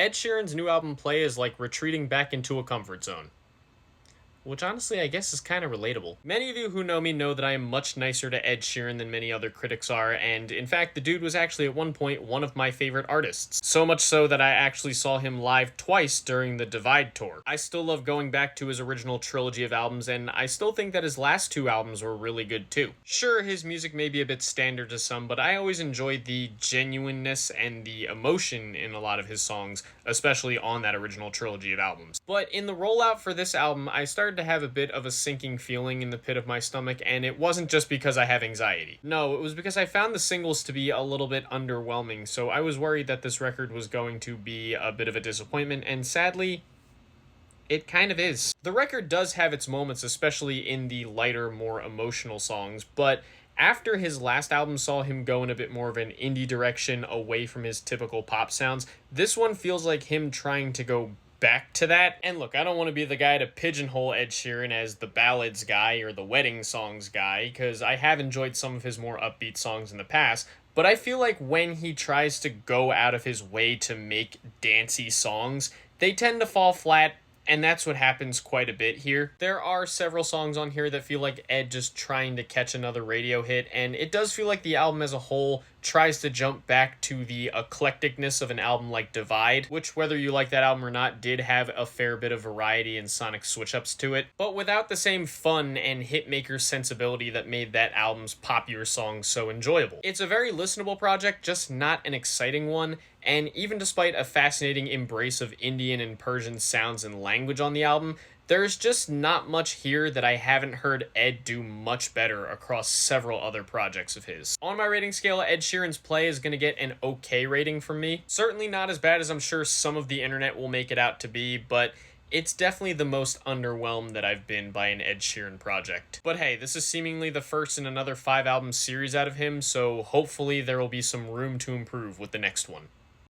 Ed Sheeran's new album Play is like retreating back into a comfort zone. Which honestly, I guess is kind of relatable. Many of you who know me know that I am much nicer to Ed Sheeran than many other critics are, and in fact, the dude was actually at one point one of my favorite artists. So much so that I actually saw him live twice during the Divide tour. I still love going back to his original trilogy of albums, and I still think that his last two albums were really good too. Sure, his music may be a bit standard to some, but I always enjoyed the genuineness and the emotion in a lot of his songs, especially on that original trilogy of albums. But in the rollout for this album, I started to have a bit of a sinking feeling in the pit of my stomach, and it wasn't just because I have anxiety. No, it was because I found the singles to be a little bit underwhelming, so I was worried that this record was going to be a bit of a disappointment, and sadly, it kind of is. The record does have its moments, especially in the lighter, more emotional songs, but after his last album saw him go in a bit more of an indie direction away from his typical pop sounds, this one feels like him trying to go back to that. And look, I don't want to be the guy to pigeonhole Ed Sheeran as the ballads guy or the wedding songs guy, because I have enjoyed some of his more upbeat songs in the past, but I feel like when he tries to go out of his way to make dancey songs, they tend to fall flat. And that's what happens quite a bit here. There are several songs on here that feel like Ed just trying to catch another radio hit, and it does feel like the album as a whole tries to jump back to the eclecticness of an album like Divide, which, whether you like that album or not, did have a fair bit of variety and sonic switch-ups to it, but without the same fun and hitmaker sensibility that made that album's popular songs so enjoyable. It's a very listenable project, just not an exciting one, and even despite a fascinating embrace of Indian and Persian sounds and language on the album, there's just not much here that I haven't heard Ed do much better across several other projects of his. On my rating scale, Ed Sheeran's Play is going to get an okay rating from me. Certainly not as bad as I'm sure some of the internet will make it out to be, but it's definitely the most underwhelmed that I've been by an Ed Sheeran project. But hey, this is seemingly the first in another 5-album series out of him, so hopefully there will be some room to improve with the next one.